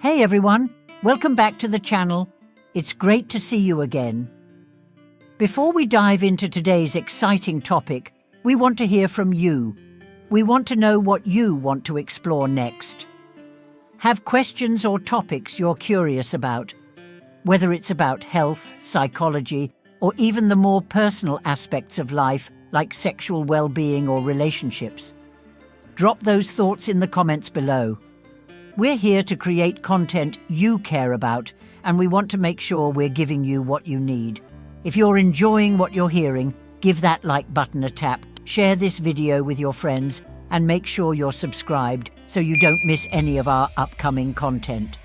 Hey everyone, welcome back to the channel. It's great to see you again. Before we dive into today's exciting topic, we want to hear from you. We want to know what you want to explore next. Have questions or topics you're curious about, whether it's about health, psychology, or even the more personal aspects of life like sexual well-being or relationships. Drop those thoughts in the comments below. We're here to create content you care about, and we want to make sure we're giving you what you need. If you're enjoying what you're hearing, give that like button a tap, share this video with your friends, and make sure you're subscribed so you don't miss any of our upcoming content.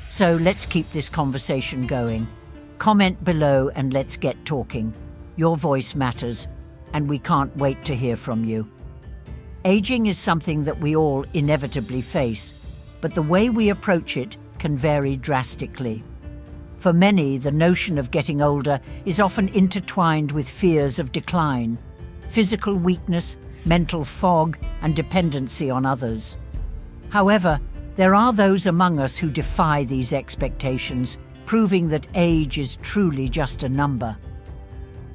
So let's keep this conversation going. Comment below and let's get talking. Your voice matters, and we can't wait to hear from you. Aging is something that we all inevitably face, but the way we approach it can vary drastically. For many, the notion of getting older is often intertwined with fears of decline, physical weakness, mental fog, and dependency on others. However, there are those among us who defy these expectations, proving that age is truly just a number.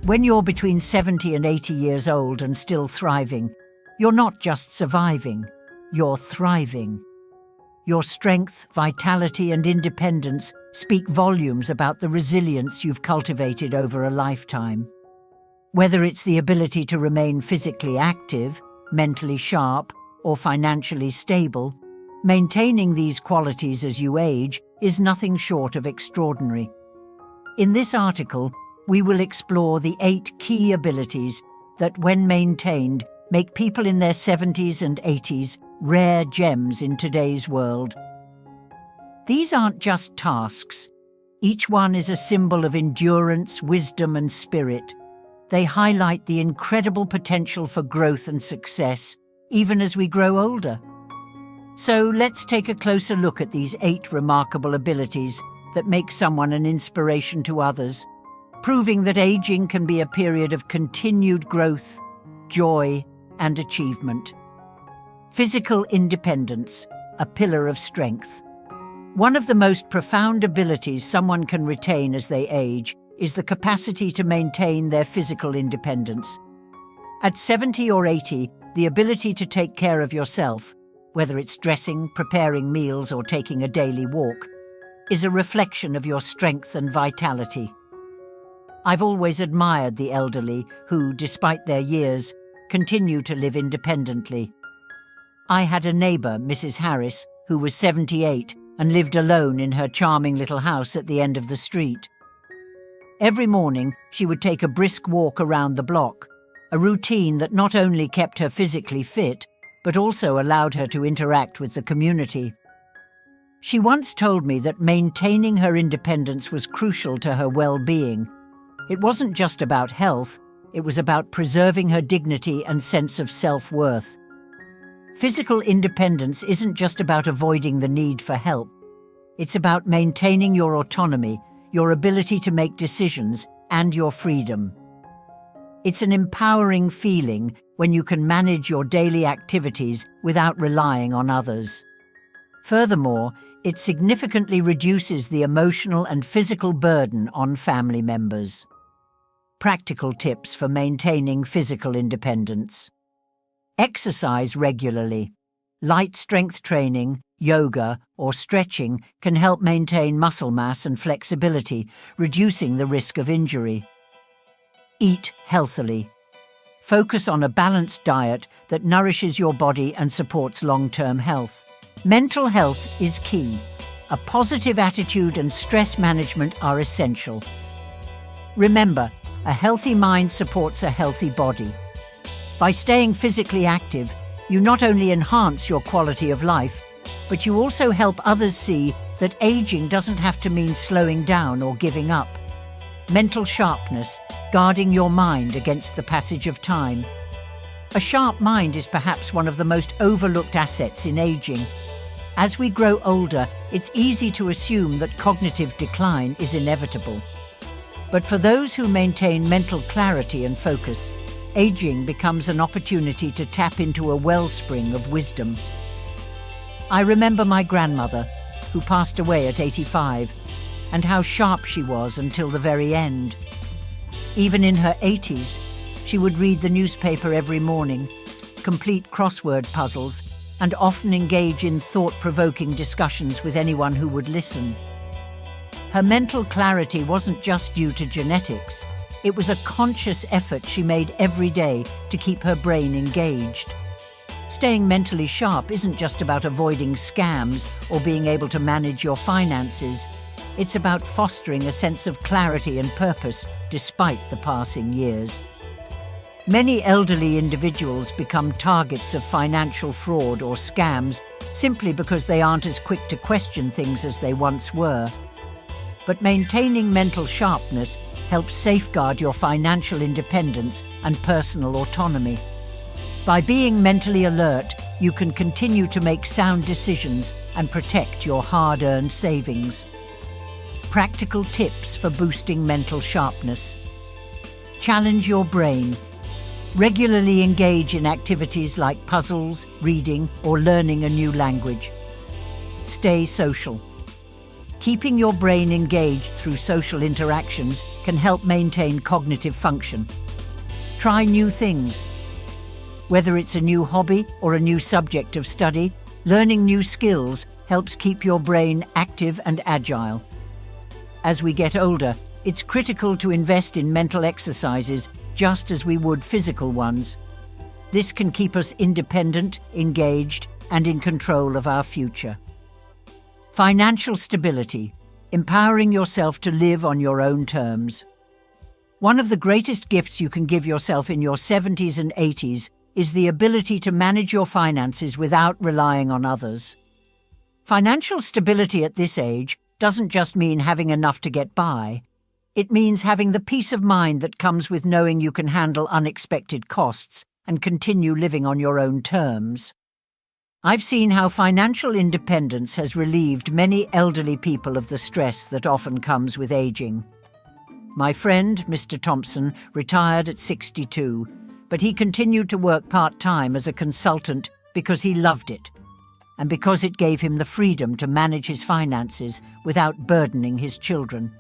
When you're between 70 and 80 years old and still thriving, you're not just surviving, you're thriving. Your strength, vitality, and independence speak volumes about the resilience you've cultivated over a lifetime. Whether it's the ability to remain physically active, mentally sharp, or financially stable, maintaining these qualities as you age is nothing short of extraordinary. In this article, we will explore the 8 key abilities that, when maintained, make people in their 70s and 80s rare gems in today's world. These aren't just tasks. Each one is a symbol of endurance, wisdom, and spirit. They highlight the incredible potential for growth and success, even as we grow older. So let's take a closer look at these 8 remarkable abilities that make someone an inspiration to others, proving that aging can be a period of continued growth, joy, and achievement. Physical independence, a pillar of strength. One of the most profound abilities someone can retain as they age is the capacity to maintain their physical independence. At 70 or 80, the ability to take care of yourself, whether it's dressing, preparing meals, or taking a daily walk, is a reflection of your strength and vitality. I've always admired the elderly who, despite their years, continue to live independently. I had a neighbour, Mrs. Harris, who was 78 and lived alone in her charming little house at the end of the street. Every morning, she would take a brisk walk around the block, a routine that not only kept her physically fit, but also allowed her to interact with the community. She once told me that maintaining her independence was crucial to her well-being. It wasn't just about health, it was about preserving her dignity and sense of self-worth. Physical independence isn't just about avoiding the need for help. It's about maintaining your autonomy, your ability to make decisions, and your freedom. It's an empowering feeling when you can manage your daily activities without relying on others. Furthermore, it significantly reduces the emotional and physical burden on family members. Practical tips for maintaining physical independence. Exercise regularly. Light strength training, yoga, or stretching can help maintain muscle mass and flexibility, reducing the risk of injury. Eat healthily. Focus on a balanced diet that nourishes your body and supports long-term health. Mental health is key. A positive attitude and stress management are essential. Remember, a healthy mind supports a healthy body. By staying physically active, you not only enhance your quality of life, but you also help others see that aging doesn't have to mean slowing down or giving up. Mental sharpness, guarding your mind against the passage of time. A sharp mind is perhaps one of the most overlooked assets in aging. As we grow older, it's easy to assume that cognitive decline is inevitable. But for those who maintain mental clarity and focus, aging becomes an opportunity to tap into a wellspring of wisdom. I remember my grandmother, who passed away at 85, and how sharp she was until the very end. Even in her 80s, she would read the newspaper every morning, complete crossword puzzles, and often engage in thought-provoking discussions with anyone who would listen. Her mental clarity wasn't just due to genetics. It was a conscious effort she made every day to keep her brain engaged. Staying mentally sharp isn't just about avoiding scams or being able to manage your finances. It's about fostering a sense of clarity and purpose despite the passing years. Many elderly individuals become targets of financial fraud or scams simply because they aren't as quick to question things as they once were. But maintaining mental sharpness helps safeguard your financial independence and personal autonomy. By being mentally alert, you can continue to make sound decisions and protect your hard-earned savings. Practical tips for boosting mental sharpness. Challenge your brain. Regularly engage in activities like puzzles, reading, or learning a new language. Stay social. Keeping your brain engaged through social interactions can help maintain cognitive function. Try new things. Whether it's a new hobby or a new subject of study, learning new skills helps keep your brain active and agile. As we get older, it's critical to invest in mental exercises just as we would physical ones. This can keep us independent, engaged, and in control of our future. Financial stability, empowering yourself to live on your own terms. One of the greatest gifts you can give yourself in your 70s and 80s is the ability to manage your finances without relying on others. Financial stability at this age doesn't just mean having enough to get by. It means having the peace of mind that comes with knowing you can handle unexpected costs and continue living on your own terms. I've seen how financial independence has relieved many elderly people of the stress that often comes with aging. My friend, Mr. Thompson, retired at 62, but he continued to work part-time as a consultant because he loved it, and because it gave him the freedom to manage his finances without burdening his children.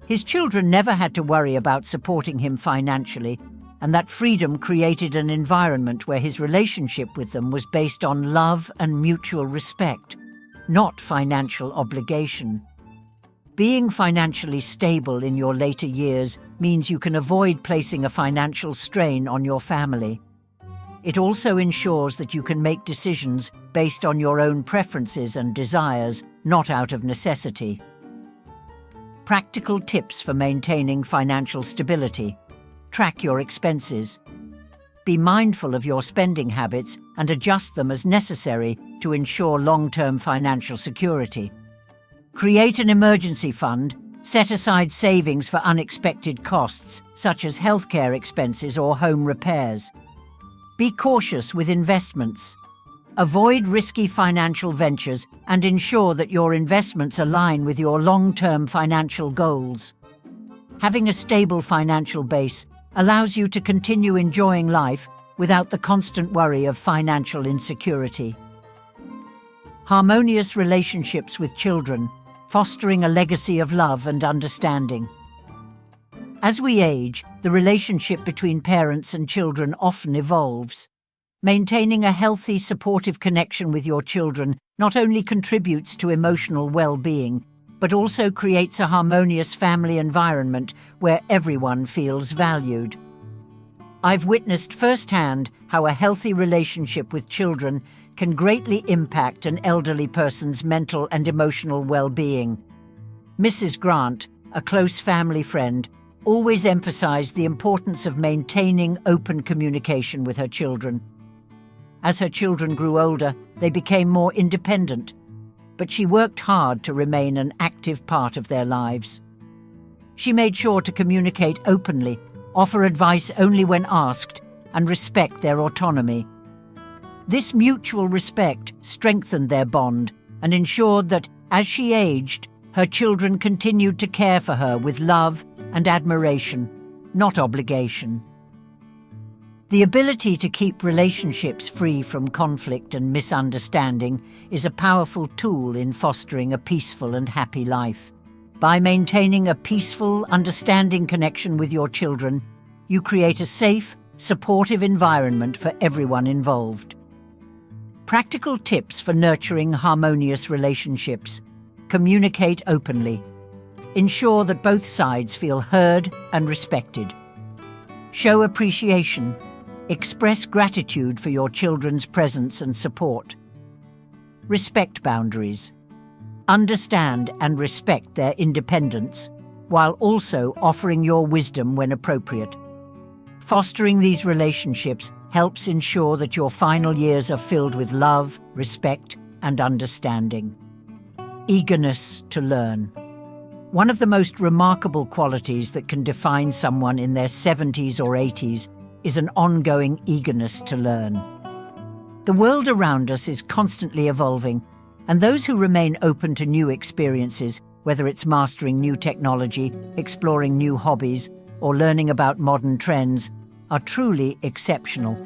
His children never had to worry about supporting him financially, and that freedom created an environment where his relationship with them was based on love and mutual respect, not financial obligation. Being financially stable in your later years means you can avoid placing a financial strain on your family. It also ensures that you can make decisions based on your own preferences and desires, not out of necessity. Practical tips for maintaining financial stability. Track your expenses. Be mindful of your spending habits and adjust them as necessary to ensure long-term financial security. Create an emergency fund. Set aside savings for unexpected costs, such as healthcare expenses or home repairs. Be cautious with investments. Avoid risky financial ventures and ensure that your investments align with your long-term financial goals. Having a stable financial base allows you to continue enjoying life without the constant worry of financial insecurity. Harmonious relationships with children, fostering a legacy of love and understanding. As we age, the relationship between parents and children often evolves. Maintaining a healthy, supportive connection with your children not only contributes to emotional well-being, but also creates a harmonious family environment where everyone feels valued. I've witnessed firsthand how a healthy relationship with children can greatly impact an elderly person's mental and emotional well-being. Mrs. Grant, a close family friend, always emphasized the importance of maintaining open communication with her children. As her children grew older, they became more independent, but she worked hard to remain an active part of their lives. She made sure to communicate openly, offer advice only when asked, and respect their autonomy. This mutual respect strengthened their bond and ensured that, as she aged, her children continued to care for her with love and admiration, not obligation. The ability to keep relationships free from conflict and misunderstanding is a powerful tool in fostering a peaceful and happy life. By maintaining a peaceful, understanding connection with your children, you create a safe, supportive environment for everyone involved. Practical tips for nurturing harmonious relationships. Communicate openly. Ensure that both sides feel heard and respected. Show appreciation. Express gratitude for your children's presence and support. Respect boundaries. Understand and respect their independence, while also offering your wisdom when appropriate. Fostering these relationships helps ensure that your final years are filled with love, respect, and understanding. Eagerness to learn. One of the most remarkable qualities that can define someone in their 70s or 80s is an ongoing eagerness to learn. The world around us is constantly evolving, and those who remain open to new experiences, whether it's mastering new technology, exploring new hobbies, or learning about modern trends, are truly exceptional.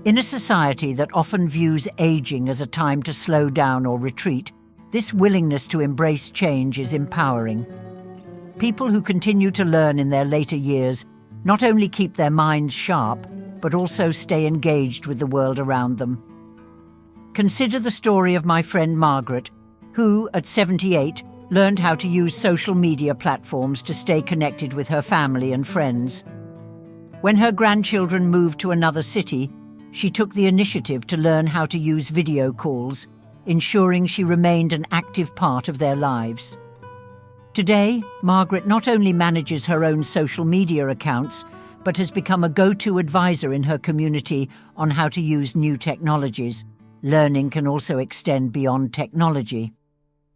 In a society that often views aging as a time to slow down or retreat, this willingness to embrace change is empowering. People who continue to learn in their later years not only keep their minds sharp, but also stay engaged with the world around them. Consider the story of my friend Margaret, who, at 78, learned how to use social media platforms to stay connected with her family and friends. When her grandchildren moved to another city, she took the initiative to learn how to use video calls, ensuring she remained an active part of their lives. Today, Margaret not only manages her own social media accounts, but has become a go-to advisor in her community on how to use new technologies. Learning can also extend beyond technology.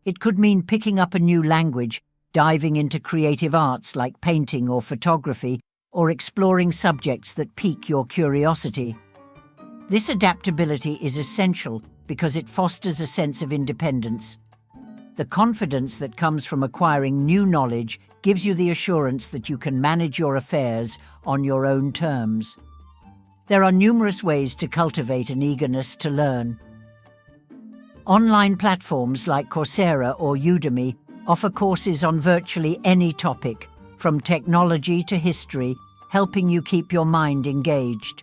It could mean picking up a new language, diving into creative arts like painting or photography, or exploring subjects that pique your curiosity. This adaptability is essential because it fosters a sense of independence. The confidence that comes from acquiring new knowledge gives you the assurance that you can manage your affairs on your own terms. There are numerous ways to cultivate an eagerness to learn. Online platforms like Coursera or Udemy offer courses on virtually any topic, from technology to history, helping you keep your mind engaged.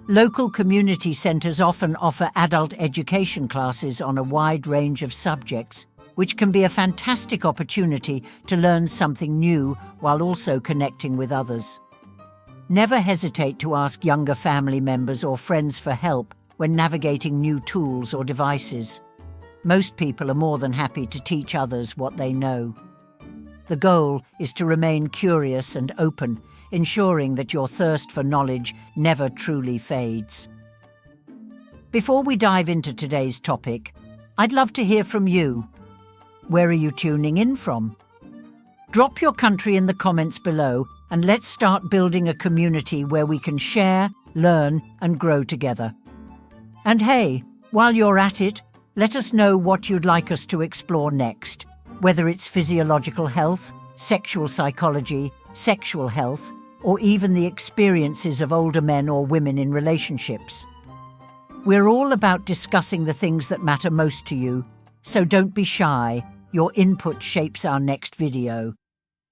Local community centres often offer adult education classes on a wide range of subjects, which can be a fantastic opportunity to learn something new while also connecting with others. Never hesitate to ask younger family members or friends for help when navigating new tools or devices. Most people are more than happy to teach others what they know. The goal is to remain curious and open, ensuring that your thirst for knowledge never truly fades. Before we dive into today's topic, I'd love to hear from you. Where are you tuning in from? Drop your country in the comments below, and let's start building a community where we can share, learn, and grow together. And hey, while you're at it, let us know what you'd like us to explore next, whether it's physiological health, sexual psychology, sexual health, or even the experiences of older men or women in relationships. We're all about discussing the things that matter most to you, so don't be shy. Your input shapes our next video.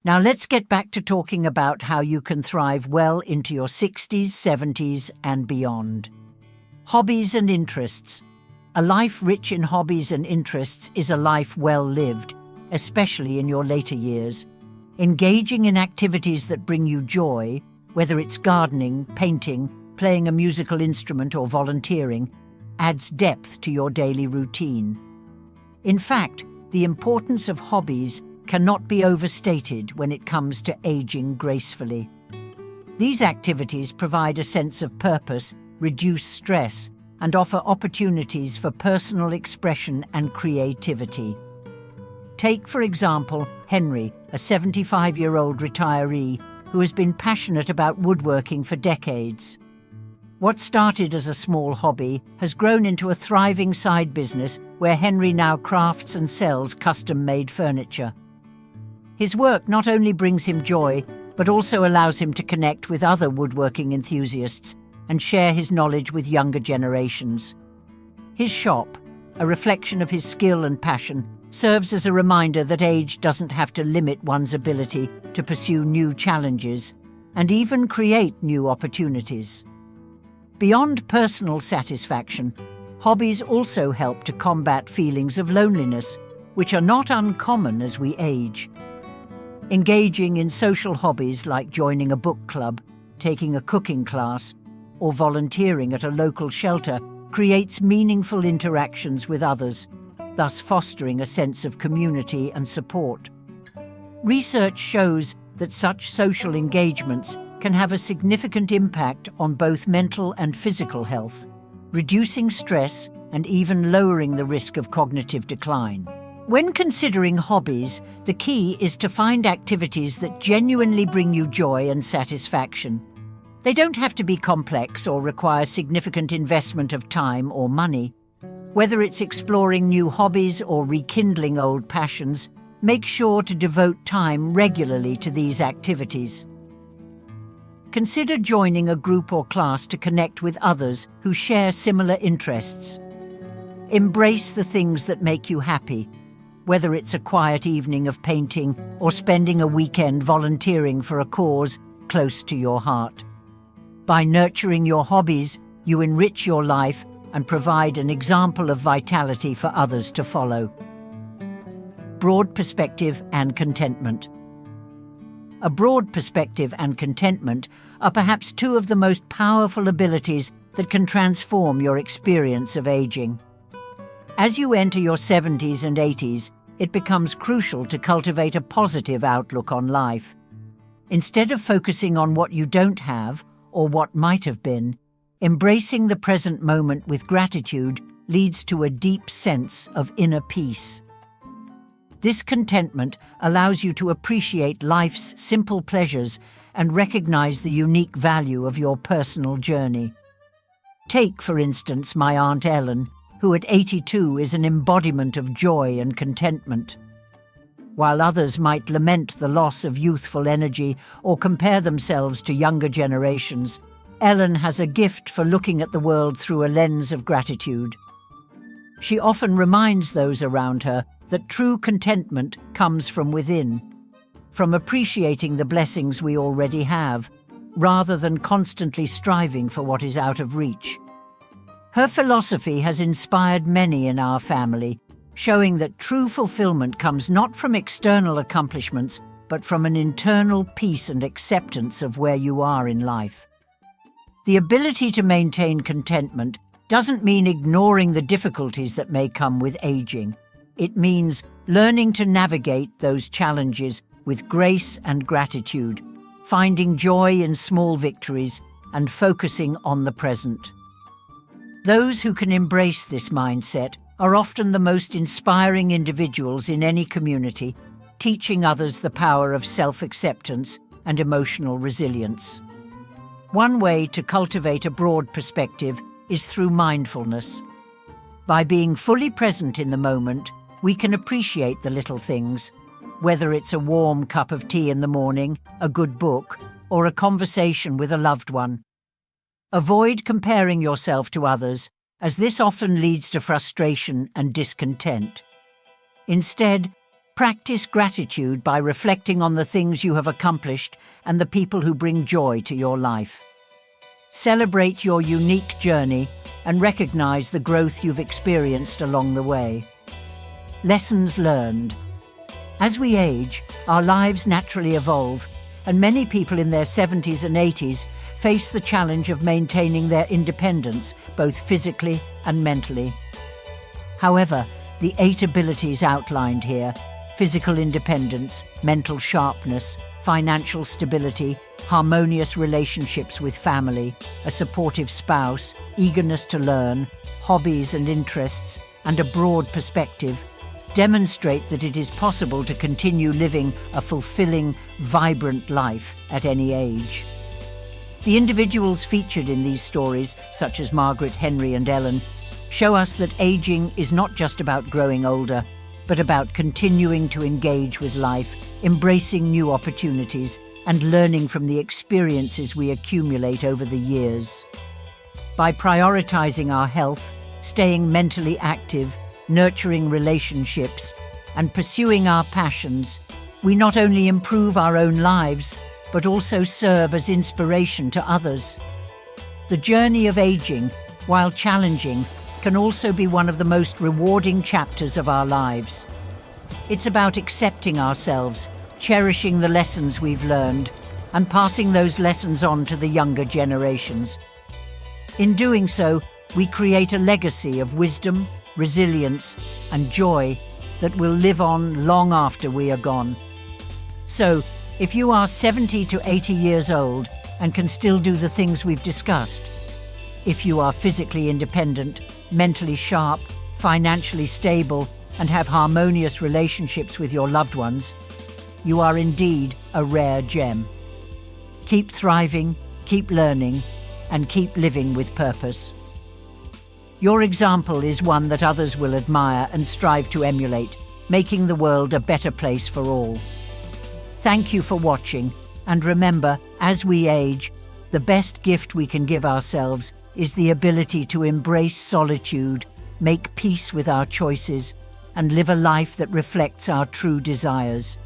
Now let's get back to talking about how you can thrive well into your 60s, 70s, and beyond. Hobbies and interests. A life rich in hobbies and interests is a life well lived, especially in your later years. Engaging in activities that bring you joy, whether it's gardening, painting, playing a musical instrument or volunteering, adds depth to your daily routine. In fact, the importance of hobbies cannot be overstated when it comes to aging gracefully. These activities provide a sense of purpose, reduce stress, and offer opportunities for personal expression and creativity. Take, for example, Henry, a 75-year-old retiree who has been passionate about woodworking for decades. What started as a small hobby has grown into a thriving side business where Henry now crafts and sells custom-made furniture. His work not only brings him joy, but also allows him to connect with other woodworking enthusiasts and share his knowledge with younger generations. His shop, a reflection of his skill and passion, serves as a reminder that age doesn't have to limit one's ability to pursue new challenges and even create new opportunities. Beyond personal satisfaction, hobbies also help to combat feelings of loneliness, which are not uncommon as we age. Engaging in social hobbies like joining a book club, taking a cooking class, or volunteering at a local shelter creates meaningful interactions with others, thus fostering a sense of community and support. Research shows that such social engagements can have a significant impact on both mental and physical health, reducing stress and even lowering the risk of cognitive decline. When considering hobbies, the key is to find activities that genuinely bring you joy and satisfaction. They don't have to be complex or require significant investment of time or money. Whether it's exploring new hobbies or rekindling old passions, make sure to devote time regularly to these activities. Consider joining a group or class to connect with others who share similar interests. Embrace the things that make you happy, whether it's a quiet evening of painting or spending a weekend volunteering for a cause close to your heart. By nurturing your hobbies, you enrich your life and provide an example of vitality for others to follow. Broad perspective and contentment. A broad perspective and contentment are perhaps two of the most powerful abilities that can transform your experience of aging. As you enter your 70s and 80s, it becomes crucial to cultivate a positive outlook on life. Instead of focusing on what you don't have or what might have been, embracing the present moment with gratitude leads to a deep sense of inner peace. This contentment allows you to appreciate life's simple pleasures and recognize the unique value of your personal journey. Take, for instance, my Aunt Ellen, who at 82 is an embodiment of joy and contentment. While others might lament the loss of youthful energy or compare themselves to younger generations, Ellen has a gift for looking at the world through a lens of gratitude. She often reminds those around her that true contentment comes from within, from appreciating the blessings we already have, rather than constantly striving for what is out of reach. Her philosophy has inspired many in our family, showing that true fulfillment comes not from external accomplishments, but from an internal peace and acceptance of where you are in life. The ability to maintain contentment doesn't mean ignoring the difficulties that may come with aging. It means learning to navigate those challenges with grace and gratitude, finding joy in small victories and focusing on the present. Those who can embrace this mindset are often the most inspiring individuals in any community, teaching others the power of self-acceptance and emotional resilience. One way to cultivate a broad perspective is through mindfulness. By being fully present in the moment, we can appreciate the little things, whether it's a warm cup of tea in the morning, a good book, or a conversation with a loved one. Avoid comparing yourself to others, as this often leads to frustration and discontent. Instead, practice gratitude by reflecting on the things you have accomplished and the people who bring joy to your life. Celebrate your unique journey and recognize the growth you've experienced along the way. Lessons learned. As we age, our lives naturally evolve, and many people in their 70s and 80s face the challenge of maintaining their independence, both physically and mentally. However, the 8 abilities outlined here — physical independence, mental sharpness, financial stability, harmonious relationships with family, a supportive spouse, eagerness to learn, hobbies and interests, and a broad perspective — demonstrate that it is possible to continue living a fulfilling, vibrant life at any age. The individuals featured in these stories, such as Margaret, Henry, and Ellen, show us that aging is not just about growing older, but about continuing to engage with life, embracing new opportunities, and learning from the experiences we accumulate over the years. By prioritizing our health, staying mentally active, nurturing relationships, and pursuing our passions, we not only improve our own lives, but also serve as inspiration to others. The journey of aging, while challenging, can also be one of the most rewarding chapters of our lives. It's about accepting ourselves, cherishing the lessons we've learned, and passing those lessons on to the younger generations. In doing so, we create a legacy of wisdom, resilience, and joy that will live on long after we are gone. So, if you are 70 to 80 years old and can still do the things we've discussed, if you are physically independent, mentally sharp, financially stable, and have harmonious relationships with your loved ones, you are indeed a rare gem. Keep thriving, keep learning, and keep living with purpose. Your example is one that others will admire and strive to emulate, making the world a better place for all. Thank you for watching, and remember, as we age, the best gift we can give ourselves is the ability to embrace solitude, make peace with our choices, and live a life that reflects our true desires.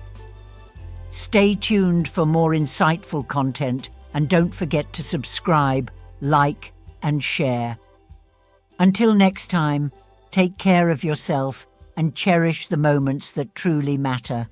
Stay tuned for more insightful content, and don't forget to subscribe, like, and share. Until next time, take care of yourself and cherish the moments that truly matter.